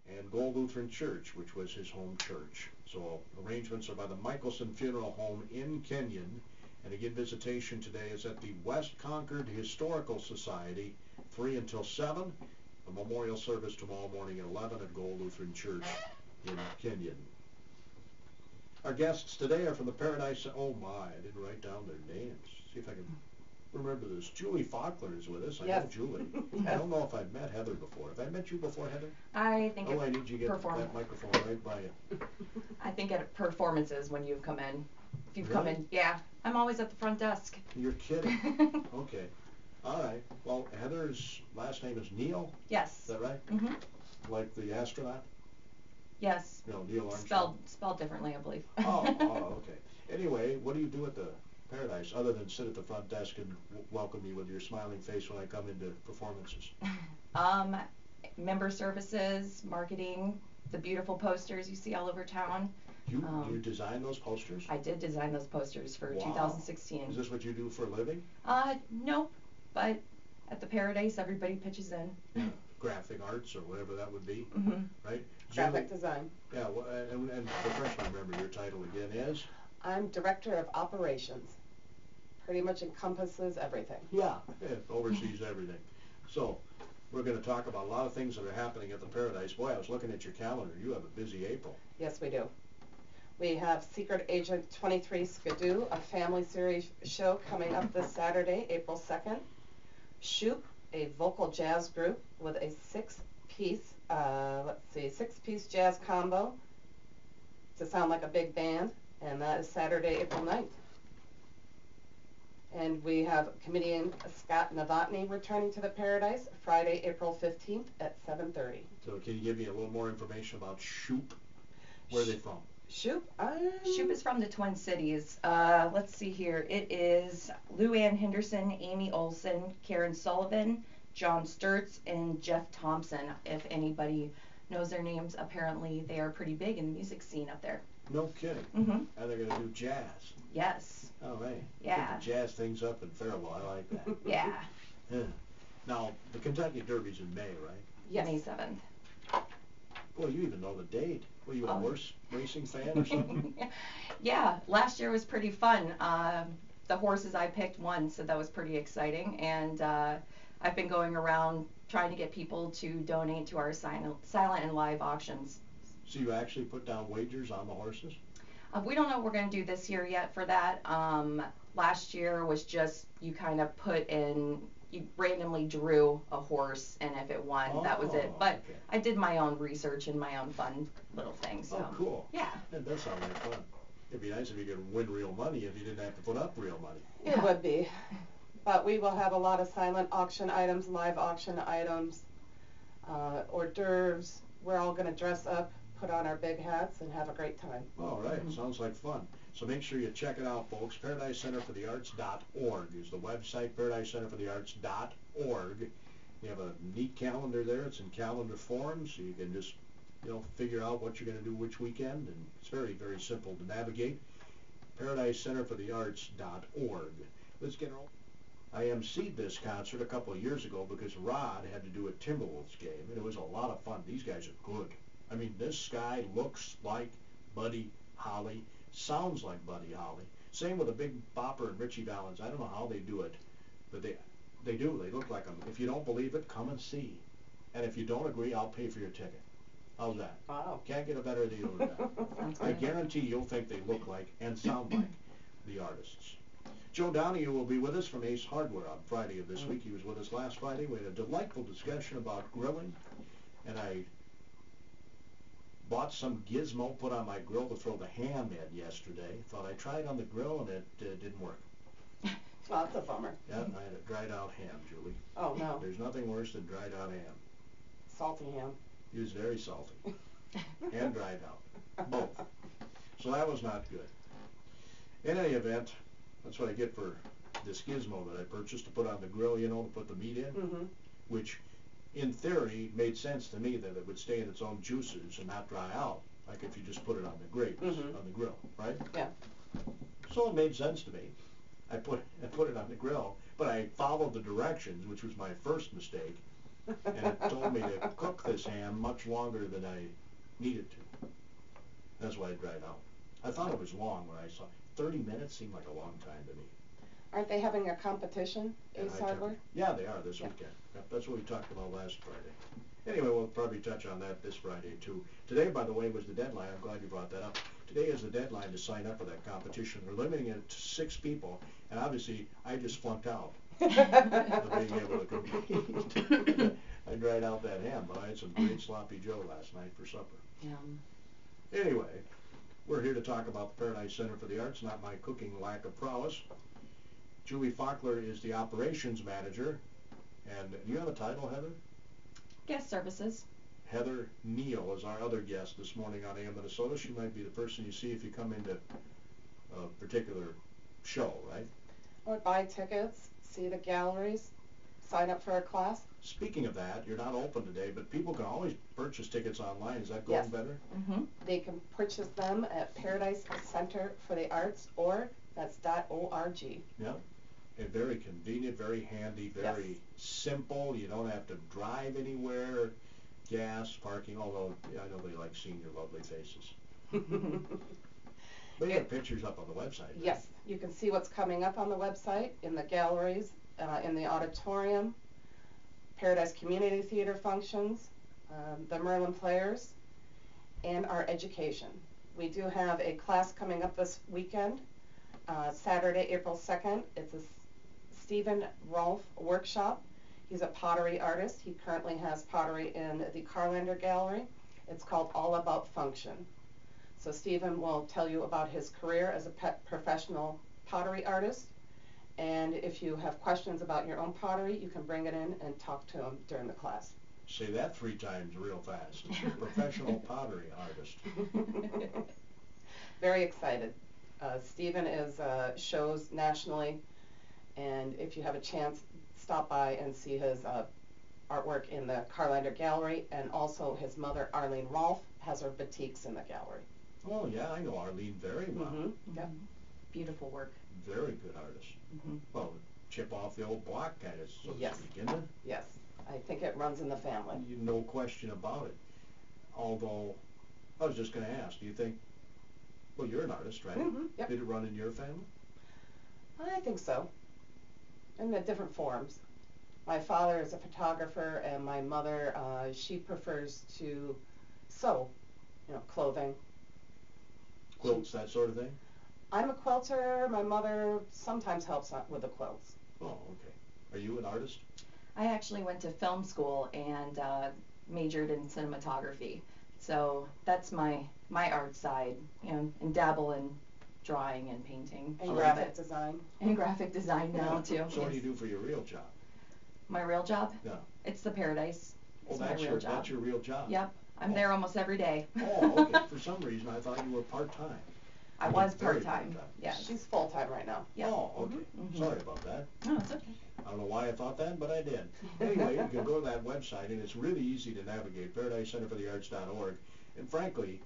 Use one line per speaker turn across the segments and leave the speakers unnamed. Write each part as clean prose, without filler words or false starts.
and Gold Lutheran Church, which was his home church. So arrangements are by the Michelson Funeral Home in Kenyon. And again, visitation today is at the West Concord Historical Society, 3 until 7. A memorial service tomorrow morning at 11 at Gold Lutheran Church in Kenyon. Our guests today are from the Paradise. Oh my, I didn't write down their names. See if I can remember this. Julie Fakler is with us. I know Julie. Yes. I don't know if I've met Heather before. Have I met you before, Heather?
I think
I need you to get that microphone right by you.
I think at performances when you've come in. If you've come in, yeah. I'm always at the front desk.
You're kidding. Okay. All right. Well, Heather's last name is Neal?
Yes.
Is that right?
Mm-hmm.
Like the astronaut?
Yes.
No, Neil Armstrong.
Spelled differently, I believe.
Oh, okay. Anyway, what do you do at the Paradise other than sit at the front desk and welcome me with your smiling face when I come into performances?
Member services, marketing, the beautiful posters you see all over town.
You design those posters?
I did design those posters for 2016.
Is this what you do for a living?
Nope. But at the Paradise, everybody pitches in.
Yeah. Graphic arts or whatever that would be, right?
Graphic design.
Yeah, well, and refresh my memory, your title again is?
I'm Director of Operations. Pretty much encompasses everything.
Yeah, it oversees everything. So, we're going to talk about a lot of things that are happening at the Paradise. Boy, I was looking at your calendar. You have a busy April.
Yes, we do. We have Secret Agent 23 Skidoo, a family series show coming up this Saturday, April 2nd. Shoop, a vocal jazz group with a six-piece jazz combo to sound like a big band, and that is Saturday, April 9th. And we have comedian Scott Novotny returning to the Paradise Friday, April 15th at 7:30.
So can you give me a little more information about Shoop? Where are they from?
Shoop?
Shoop is from the Twin Cities. Let's see here. It is Lou Ann Henderson, Amy Olson, Karen Sullivan, John Sturts, and Jeff Thompson. If anybody knows their names, apparently they are pretty big in the music scene up there.
No kidding.
Mm-hmm.
And they're going to do jazz.
Yes.
Oh, right.
Yeah.
Put the jazz things up in Faribault. I like that.
Yeah.
Now, the Kentucky Derby's in May, right?
Yes. May 7th.
Boy, you even know the date. Were you a horse racing fan or something?
Yeah, last year was pretty fun. The horses I picked won, so that was pretty exciting. And I've been going around trying to get people to donate to our silent and live auctions.
So you actually put down wagers on the horses?
We don't know what we're going to do this year yet for that. Last year was just you kind of put in, you randomly drew a horse, and if it won, that was it. But okay. I did my own research and my own fun little things. So.
Oh, cool.
Yeah.
That does sound like fun. It'd be nice if you could win real money if you didn't have to put up real money.
It would be. But we will have a lot of silent auction items, live auction items, hors d'oeuvres. We're all going to dress up, put on our big hats, and have a great time.
All right. Sounds like fun. So make sure you check it out, folks. ParadiseCenterForTheArts.org is the website, ParadiseCenterForTheArts.org. You have a neat calendar there. It's in calendar form, so you can just, figure out what you're going to do which weekend, and it's very, very simple to navigate. ParadiseCenterForTheArts.org. Let's get on. I emceed this concert a couple of years ago because Rod had to do a Timberwolves game, and it was a lot of fun. These guys are good. I mean, this guy looks like Buddy Holly, sounds like Buddy Holly. Same with the Big Bopper and Richie Valens. I don't know how they do it, but they do. They look like them. If you don't believe it, come and see. And if you don't agree, I'll pay for your ticket. How's that?
Wow.
Can't get a better deal than that. I guarantee you'll think they look like and sound like the artists. Joe Donahue will be with us from Ace Hardware on Friday of this week. He was with us last Friday. We had a delightful discussion about grilling, and I bought some gizmo, put on my grill to throw the ham in yesterday. Thought I'd try it on the grill, and it didn't work.
Well, that's a bummer.
Yeah, I had a dried out ham, Julie.
Oh, no.
There's nothing worse than dried out ham.
Salty ham.
It was very salty. And dried out. Both. So that was not good. In any event, that's what I get for this gizmo that I purchased to put on the grill, to put the meat in, which in theory made sense to me that it would stay in its own juices and not dry out, like if you just put it on the grate, on the grill, right?
Yeah.
So it made sense to me. I put it on the grill, but I followed the directions, which was my first mistake, and it told me to cook this ham much longer than I needed to. That's why it dried out. I thought it was long when I saw 30 minutes seemed like a long time to me.
Aren't they having a competition, Ace Hardware?
Yeah, they are this
Yep.
weekend. Yep, that's what we talked about last Friday. Anyway, we'll probably touch on that this Friday too. Today, by the way, was the deadline. I'm glad you brought that up. Today is the deadline to sign up for that competition. We're limiting it to 6 people, and obviously I just flunked out of being able to compete. I dried out that ham, but I had some great sloppy Joe last night for supper. Anyway, we're here to talk about the Paradise Center for the Arts, not my cooking lack of prowess. Julie Fakler is the operations manager, and do you have a title, Heather?
Guest services.
Heather Neal is our other guest this morning on AM Minnesota. She might be the person you see if you come into a particular show, right?
Or buy tickets, see the galleries, sign up for a class.
Speaking of that, you're not open today, but people can always purchase tickets online. Is that going
Yes.
better?
They can purchase them at Paradise Center for the Arts, or that's .org.
Yeah. And very convenient, very handy, very
Yes.
simple. You don't have to drive anywhere, gas, parking, although yeah, I know they like seeing your lovely faces. But you have pictures up on the website. Right?
Yes, you can see what's coming up on the website, in the galleries, in the auditorium, Paradise Community Theater functions, the Merlin Players, and our education. We do have a class coming up this weekend, Saturday, April 2nd. It's a Stephen Rolfe workshop. He's a pottery artist. He currently has pottery in the Carlander Gallery. It's called All About Function. So Stephen will tell you about his career as a professional pottery artist. And if you have questions about your own pottery, you can bring it in and talk to him during the class.
Say that 3 times real fast. Professional pottery artist.
Very excited. Stephen is shows nationally, and if you have a chance, stop by and see his artwork in the Carlander Gallery, and also his mother, Arlene Rolfe, has her boutiques in the gallery.
Oh yeah, I know Arlene very well.
Yep.
Beautiful work.
Very good artist. Well, chip off the old block kind of, so to speak, isn't it?
Yes, I think it runs in the family.
No question about it. Although, I was just going to ask, do you think, well, you're an artist, right?
Yep.
Did it run in your family?
I think so, in the different forms. My father is a photographer, and my mother, she prefers to sew, clothing.
Quilts, that sort of thing?
I'm a quilter. My mother sometimes helps out with the quilts.
Oh, okay. Are you an artist?
I actually went to film school and majored in cinematography. So that's my art side, and dabble in drawing and painting.
And graphic design.
And graphic design now too.
So what do you do for your real job?
My real job?
Yeah.
It's the Paradise.
Oh,
It's my real job.
That's your real job?
Yep. I'm there almost every day.
Oh, okay. For some reason, I thought you were part-time.
I was
Very
part-time.
part-time.
Yes.
She's full-time right now.
Yep.
Oh, okay. Sorry about that.
No, it's okay.
I don't know why I thought that, but I did. Anyway, you can go to that website, and it's really easy to navigate, ParadiseCenterForTheArts.org. And frankly,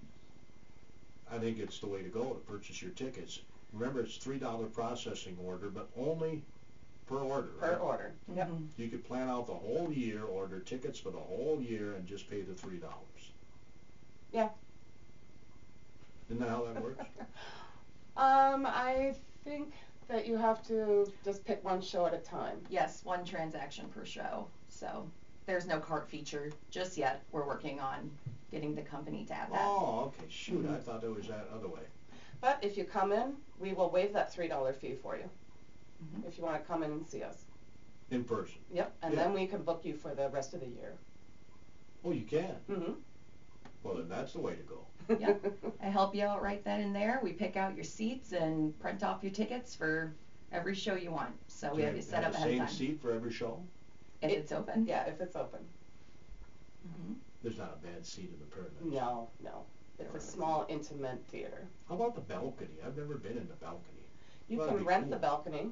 I think it's the way to go to purchase your tickets. Remember, it's $3 processing order, but only per order,
Per
right?
order. Yep.
You could plan out the whole year, order tickets for the whole year, and just pay the $3.
Yeah.
Isn't that how that works?
I think that you have to just pick one show at a time.
Yes, one transaction per show. So there's no cart feature just yet. We're working on getting the company to add that.
Oh, okay. Shoot, I thought it was that other way.
But if you come in, we will waive that $3 fee for you. If you want to come in and see us.
In person.
Yep. And then we can book you for the rest of the year.
Oh, you can?
Mm-hmm.
Well, then that's the way to go.
Yep. I help you out right then and there. We pick out your seats and print off your tickets for every show you want. So we have you set up ahead of
the
time.
same seat for every show?
If it's open.
Yeah, if it's open.
There's not a bad seat in the Paradise.
No. It's a small, intimate theater.
How about the balcony? I've never been in the balcony.
You
That'd
can
be
rent
cool.
the balcony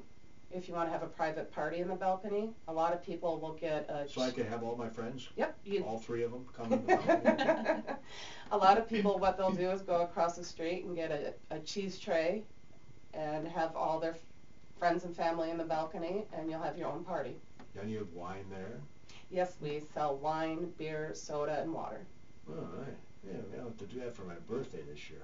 if you want to have a private party in the balcony. A lot of people will get a...
So I could have all my friends?
Yep.
All 3 of them come in the balcony?
A lot of people, what they'll do is go across the street and get a cheese tray and have all their friends and family in the balcony, and you'll have your own party.
Then you have wine there?
Yes, we sell wine, beer, soda, and water.
All right. Yeah, I'll have to do that for my birthday this year.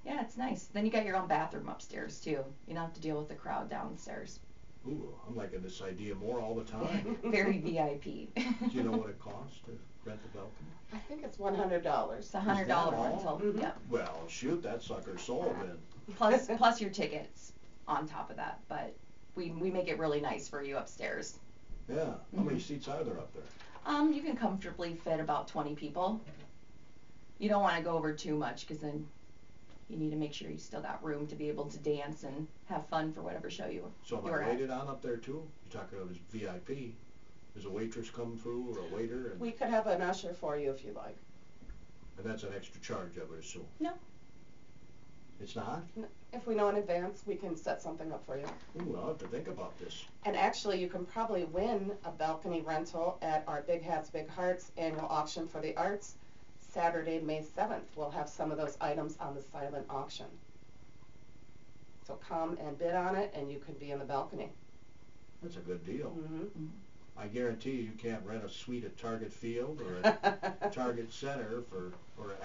Yeah, it's nice. Then you got your own bathroom upstairs too. You don't have to deal with the crowd downstairs.
Ooh, I'm liking this idea more all the time.
Very VIP.
Do you know what it costs to rent the balcony?
I think it's $100.
It's $100
all?
rental.
Mhm.
Yep.
Well, shoot, that sucker sold then.
Plus your tickets on top of that. But we make it really nice for you upstairs.
Yeah. How many seats are there up there?
You can comfortably fit about 20 people. You don't want to go over too much because then you need to make sure you still got room to be able to dance and have fun for whatever show
So am
you're
I
at.
waited on up there too? You're talking about as VIP. Does a waitress come through or a waiter?
We could have an usher for you if you like.
And that's an extra charge, I would assume.
No.
It's not?
If we know in advance, we can set something up for you.
Ooh, I'll have to think about this.
And actually, you can probably win a balcony rental at our Big Hats, Big Hearts annual auction for the arts. Saturday, May 7th, we'll have some of those items on the silent auction. So come and bid on it, and you can be in the balcony.
That's a good deal.
Mm-hmm.
I guarantee you can't rent a suite at Target Field or at Target Center or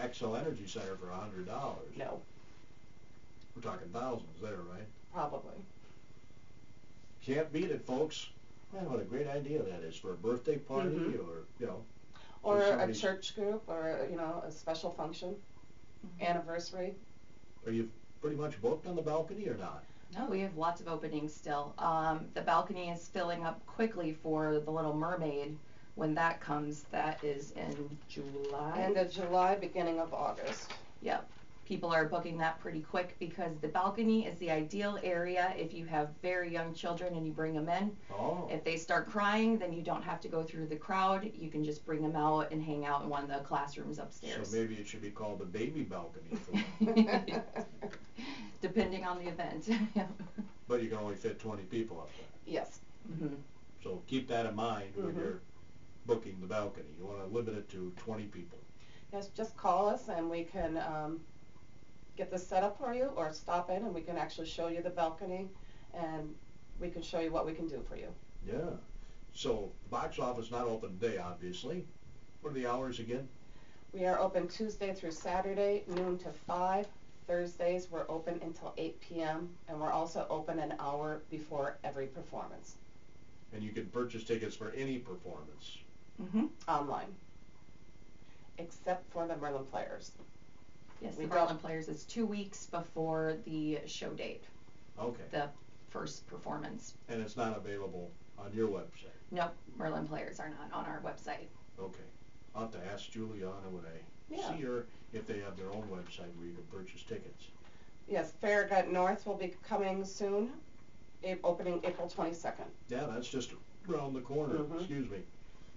Xcel Energy Center for $100.
No,
We're talking thousands there, right?
probably.
Can't beat it, folks. Man, what a great idea that is for a birthday party or, you know.
Or a
somebody's-
church group, or a special function, anniversary.
Are you pretty much booked on the balcony or not?
No, we have lots of openings still. The balcony is filling up quickly for The Little Mermaid. When that comes, that is in July.
End of July, beginning of August.
Yep. People are booking that pretty quick because the balcony is the ideal area if you have very young children and you bring them in.
Oh.
If they start crying, then you don't have to go through the crowd. You can just bring them out and hang out in one of the classrooms upstairs.
So maybe it should be called the baby balcony. For
Depending on the event.
But you can only fit 20 people up there.
Yes.
Mm-hmm.
So keep that in mind when you're booking the balcony. You want to limit it to 20 people.
Yes, just call us and we can get this set up for you, or stop in and we can actually show you the balcony and we can show you what we can do for you.
Yeah. So box office not open today, obviously. What are the hours again?
We are open Tuesday through Saturday, noon to 5. Thursdays we're open until 8 p.m. and we're also open an hour before every performance.
And you can purchase tickets for any performance.
Mm-hmm.
Online. Except for the Merlin Players.
Yes,
We
the
don't-
Merlin Players is 2 weeks before the show date,
Okay.
the first performance.
And it's not available on your website.
Nope, Merlin Players are not on our website.
Okay. I'll have to ask Juliana when I
Yeah.
see her if they have their own website where you can purchase tickets.
Yes, Farragut North will be coming soon, opening April 22nd.
Yeah, that's just around the corner.
Mhm.
Excuse me.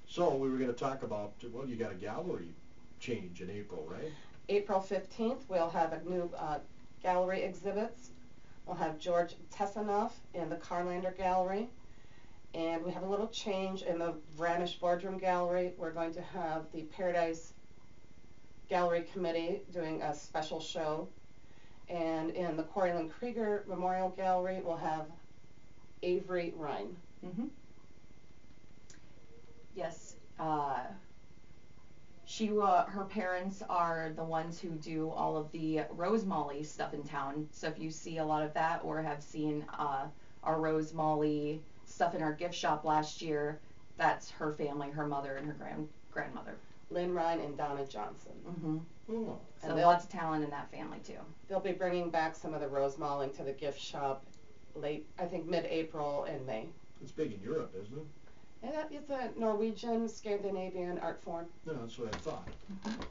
So we were going to talk about, well, you got a gallery change in April, right?
April 15th, we'll have a new gallery exhibits. We'll have George Tessenoff in the Carlander Gallery. And we have a little change in the Vranish Boardroom Gallery. We're going to have the Paradise Gallery Committee doing a special show. And in the Corey Krieger Memorial Gallery, we'll have Avery Rhine.
Mm-hmm. Yes, her parents are the ones who do all of the Rose Molly stuff in town. So if you see a lot of that or have seen our Rose Molly stuff in our gift shop last year, that's her family, her mother and her grandmother.
Lynn Rhine and Donna Johnson.
Mm-hmm.
Oh.
So
And
lots of talent in that family too.
they'll be bringing back some of the Rose Molling to the gift shop mid-April and May.
It's big in Europe, isn't it?
And it's a Norwegian, Scandinavian art form.
No, that's what I thought.
Mm-hmm.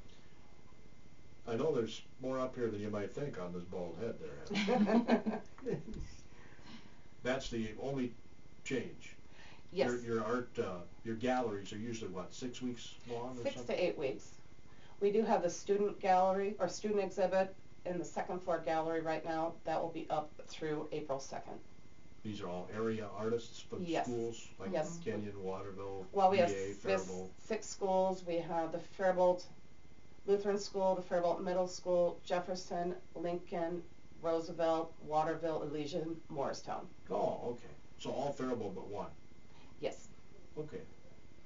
I know there's more up here than you might think on this bald head there. That's the only change.
Yes,
Your art, your galleries are usually what, 6 weeks long or
6
something?
to 8 weeks. We do have the student gallery or student exhibit in the second floor gallery right now. That will be up through April 2nd.
These are all area artists from
Yes.
schools like
Yes.
Kenyon, Waterville,
Well, we have
VA, Faribault.
6 schools. We have the Faribault Lutheran School, the Faribault Middle School, Jefferson, Lincoln, Roosevelt, Waterville, Elysian, Morristown.
Oh, okay. So all Faribault but one.
Yes.
Okay.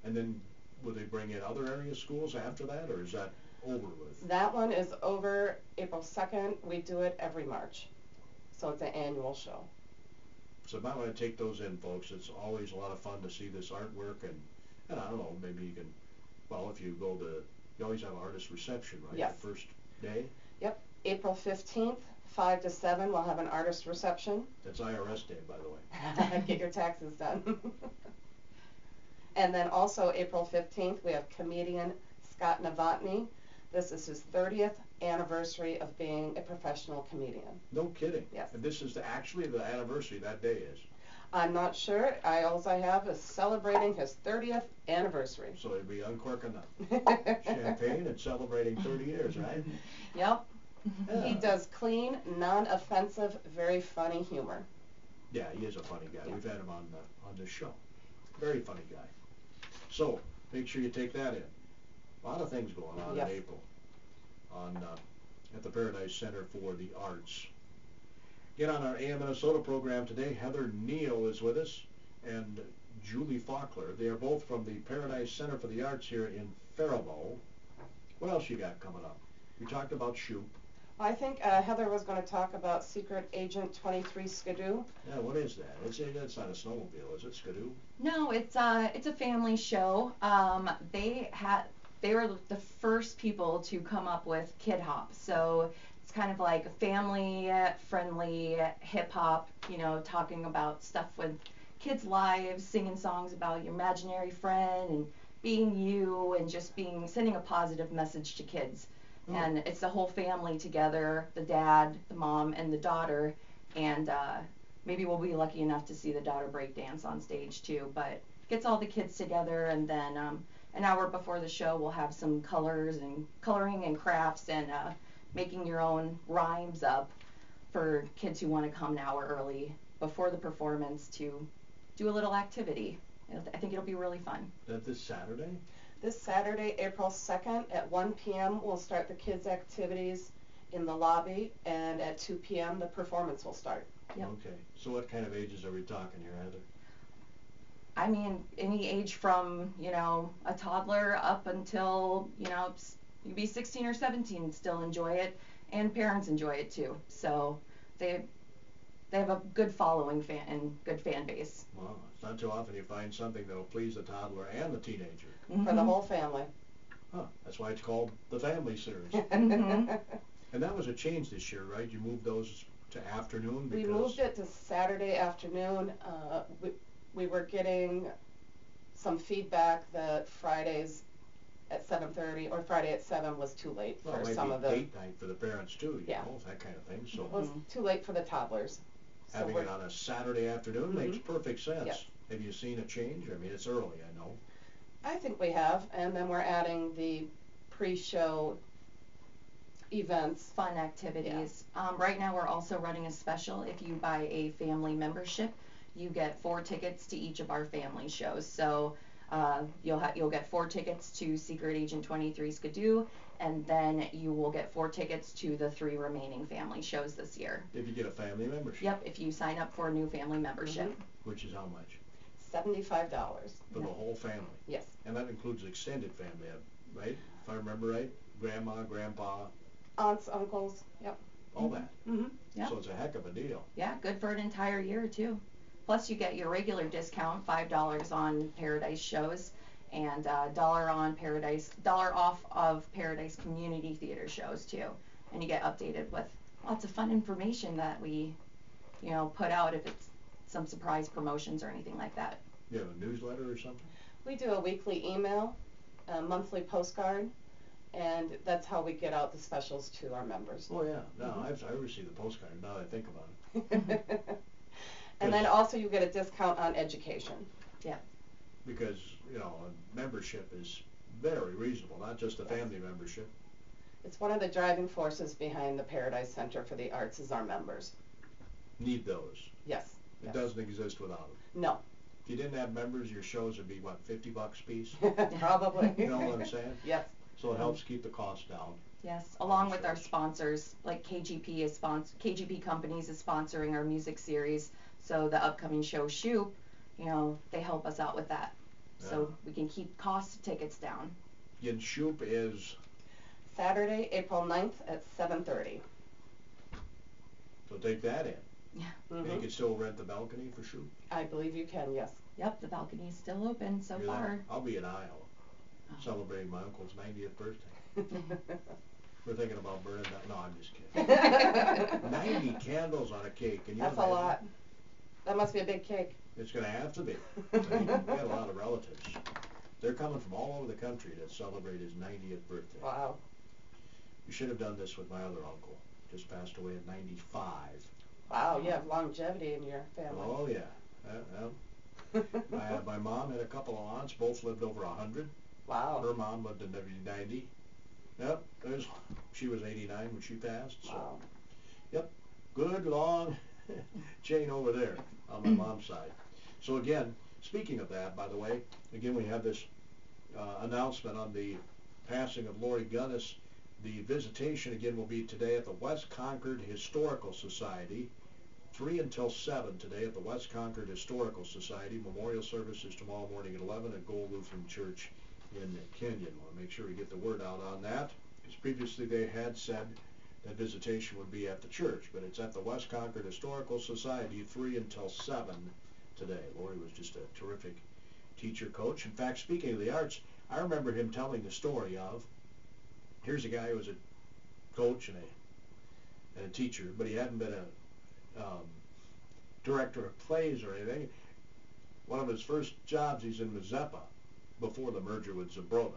And then would they bring in other area schools after that, or is that over with?
That one is over April 2nd. We do it every March. So it's an annual show.
So you might want to take those in, folks. It's always a lot of fun to see this artwork, and I don't know, maybe you can, well, if you go to, you always have artist reception, right?
Yes.
The first day?
Yep. April 15th, 5 to 7, we'll have an artist reception.
That's IRS day, by the way.
Get your taxes done. And then also April 15th, we have comedian Scott Novotny. This is his 30th anniversary of being a professional comedian.
No kidding.
Yes.
And this is actually the anniversary that day is.
I'm not sure. All I have is celebrating his 30th anniversary.
So it'd be uncorking the champagne and celebrating 30 years, right?
Yep.
Yeah.
He does clean, non-offensive, very funny humor.
Yeah, he is a funny guy.
Yeah.
We've had him on this show. Very funny guy. So make sure you take that in. A lot of things going on
Yes.
in April at the Paradise Center for the Arts. Get on our AM Minnesota program today. Heather Neal is with us and Julie Fakler. They are both from the Paradise Center for the Arts here in Faribault. What else you got coming up? We talked about Shoot.
I think Heather was going to talk about Secret Agent 23 Skidoo.
Yeah, what is that? It's not a snowmobile, is it? Skidoo?
No, it's a family show. They were the first people to come up with Kid Hop. So it's kind of like a family friendly hip hop, talking about stuff with kids' lives, singing songs about your imaginary friend and being you and just sending a positive message to kids.
Oh.
And it's the whole family together, the dad, the mom, and the daughter. And maybe we'll be lucky enough to see the daughter break dance on stage too. But gets all the kids together, and then an hour before the show we'll have some coloring and crafts and making your own rhymes up for kids who want to come an hour early before the performance to do a little activity. I think it'll be really fun.
Is that this Saturday?
This Saturday, April 2nd at 1 p.m. we'll start the kids' activities in the lobby, and at 2 p.m. the performance will start.
Yep.
Okay. So what kind of ages are we talking here, Heather?
I mean, any age from, a toddler up until, you'd be 16 or 17 and still enjoy it, and parents enjoy it too. So they have a good following and good fan base.
Well, it's not too often you find something that'll please the toddler and the teenager.
Mm-hmm.
For the whole family.
Huh. That's why it's called the Family Series.
Mm-hmm.
And that was a change this year, right? You moved those to afternoon
We moved it to Saturday afternoon. We were getting some feedback that Fridays at 7:30 or Friday at 7 was too late
Well,
for
it might
some
be
of the.
date night for the parents too,
Yeah.
that kind of thing. So
It was too late for the toddlers. So
having
we're-
it on a Saturday afternoon makes perfect sense.
Yes.
Have you seen a change? I mean, it's early, I know.
I think we have, and then we're adding the pre-show events.
Fun activities. Right now we're also running a special. If you buy a family membership, you get 4 tickets to each of our family shows. So you'll get 4 tickets to Secret Agent 23 Skidoo, and then you will get 4 tickets to the 3 remaining family shows this year.
If you get a family membership.
Yep, if you sign up for a new family membership.
Which is how much?
$75.
For the whole family.
Yes.
And that includes extended family, right? If I remember right? Grandma, grandpa,
Aunts, uncles. Yep.
all that.
Mm-hmm.
Yep.
So it's a heck of a deal.
Yeah, good for an entire year too. Plus you get your regular discount, $5 on Paradise shows, and $1 off of Paradise Community Theater shows too. And you get updated with lots of fun information that we, put out if it's some surprise promotions or anything like that.
You have a newsletter or something?
We do a weekly email, a monthly postcard, and that's how we get out the specials to our members.
Oh yeah. No, I received the postcard now that I think about it.
And then also you get a discount on education.
Yeah.
Because, a membership is very reasonable, not just a family membership.
It's one of the driving forces behind the Paradise Center for the Arts is our members.
Need those.
Yes.
It doesn't exist without them.
No.
If you didn't have members, your shows would be, what, $50 a piece?
Probably.
You know what I'm saying?
Yes.
So it helps keep the cost down.
Yes, along with our sponsors, like KGP Companies is sponsoring our music series, so the upcoming show Shoot, they help us out with that. so we can keep cost of tickets down.
Again, Shoop is
Saturday, April 9th at 7:30.
so take that in.
Yeah.
And you can still rent the balcony for Shoop.
I believe you can, yes.
Yep, the balcony's still open so
You're
far.
there. I'll be in Iowa
Oh.
celebrating my uncle's 90th birthday. We're thinking about burning that. No, I'm just kidding. 90 candles on a cake. Can you
That's a
imagine?
lot. That must be a big cake.
It's going to have to be. I mean, we got a lot of relatives. They're coming from all over the country to celebrate his 90th birthday.
Wow.
We should have done this with my other uncle. Just passed away at 95.
Wow, you have longevity in your family.
Oh, yeah. My mom had a couple of aunts. Both lived over 100.
Wow.
Her mom lived to 90. Yep, she was 89 when she passed. So.
Wow.
Yep, good long chain over there on my mom's side. So again, speaking of that, by the way, again we have this announcement on the passing of Lori Gunnis. The visitation again will be today at the West Concord Historical Society, 3 until 7 today at the West Concord Historical Society. Memorial service is tomorrow morning at 11 at Gold Lutheran Church in Kenyon. We'll make sure we get the word out on that, because previously they had said that visitation would be at the church, but it's at the West Concord Historical Society, 3 until 7 today. Lori was just a terrific teacher, coach. In fact, speaking of the arts, I remember him telling the story of, here's a guy who was a coach and a teacher, but he hadn't been a director of plays or anything. One of his first jobs, he's in Mazeppa before the merger with Zimbrona,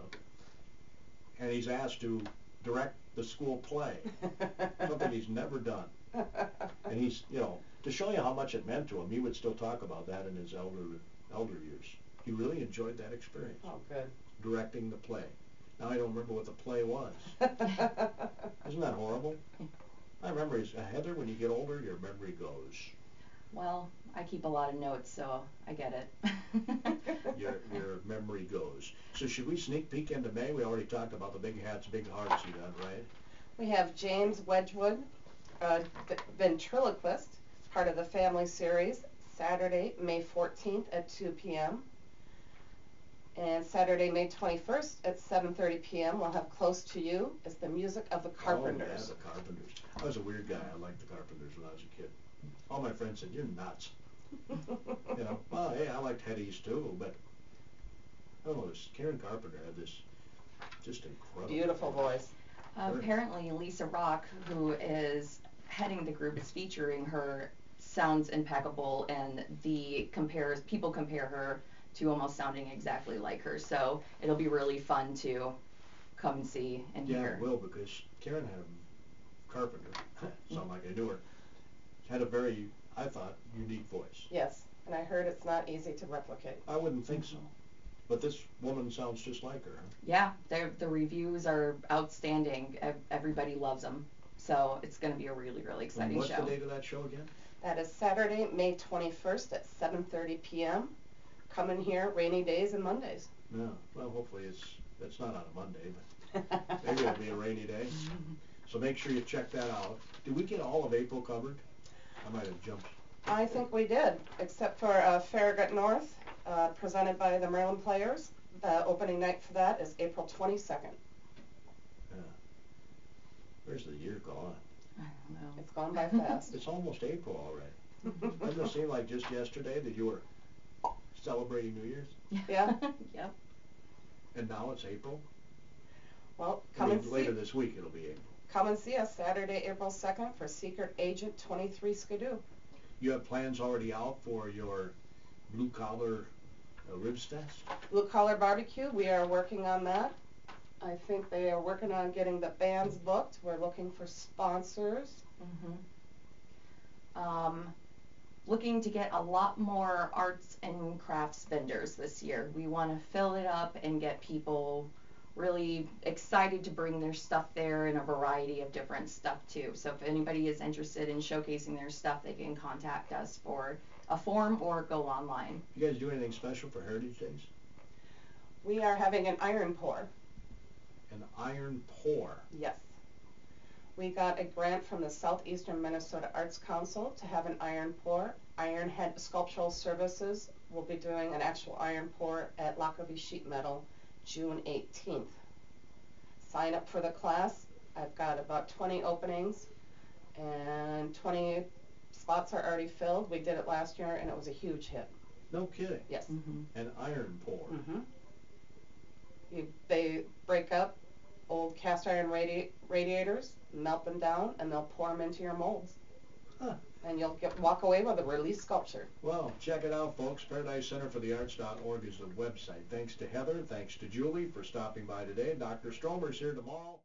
and he's asked to direct the school play, something he's never done. And he's, to show you how much it meant to him, he would still talk about that in his elder years. He really enjoyed that experience.
Oh, good.
Directing the play. Now I don't remember what the play was. Isn't that horrible? I remember, Heather, when you get older, your memory goes.
Well, I keep a lot of notes, so I get it.
Your memory goes. So should we sneak peek into May? We already talked about the big hats, big hearts you got, right?
We have James Wedgwood, ventriloquist, part of the family series, Saturday, May 14th at 2 p.m. And Saturday, May 21st at 7:30 p.m. we'll have Close to You. It's the music of the Carpenters.
Oh, yeah, the Carpenters. I was a weird guy. I liked the Carpenters when I was a kid. All my friends said, you're nuts. Well, hey, I liked Hetties too, but I don't know, Karen Carpenter had this just incredible
Beautiful voice.
Apparently Lisa Rock, who is heading the group, is featuring her, sounds impeccable, and people compare her to almost sounding exactly like her, so it'll be really fun to come and see and hear.
Yeah, it will, because Karen had a Carpenter, sound like I knew her, had a very, I thought, unique voice.
Yes, and I heard it's not easy to replicate.
I wouldn't think so. But this woman sounds just like her. Huh?
Yeah, the reviews are outstanding. Everybody loves them. So it's going to be a really, really exciting
What's
show.
What's the date of that show again?
That is Saturday, May 21st at 7:30 p.m. Come in here rainy days and Mondays.
No, well, hopefully it's not on a Monday, but maybe it'll be a rainy day. So make sure you check that out. Did we get all of April covered? I might have jumped.
I think we did, except for Farragut North, presented by the Maryland Players. The opening night for that is April 22nd.
Yeah. Where's the year gone?
I don't know.
It's gone by fast.
It's almost April already. Doesn't it seem like just yesterday that you were celebrating New Year's?
Yeah.
Yep.
And now it's April?
Well,
Later this week it'll be April.
Come and see us Saturday, April 2nd for Secret Agent 23 Skidoo.
You have plans already out for your blue collar ribs fest?
Blue Collar Barbecue, we are working on that. I think they are working on getting the bands booked. We're looking for sponsors.
Looking to get a lot more arts and crafts vendors this year. We want to fill it up and get people really excited to bring their stuff there, and a variety of different stuff too. So if anybody is interested in showcasing their stuff, they can contact us for a form or go online.
You guys do anything special for Heritage Days?
We are having an iron pour.
An iron pour?
Yes. We got a grant from the Southeastern Minnesota Arts Council to have an iron pour. Iron Head Sculptural Services we'll be doing an actual iron pour at Lockerbie Sheet Metal June 18th. Sign up for the class. I've got about 20 openings, and 20 spots are already filled. We did it last year, and it was a huge hit.
No kidding.
Yes.
An iron pour.
They break up old cast iron radiators, melt them down, and they'll pour them into your molds.
Huh.
And you'll walk away with a release sculpture.
Well, check it out, folks. Paradise Center for the Arts.org is the website. Thanks to Heather. Thanks to Julie for stopping by today. Dr. Stromer's here tomorrow.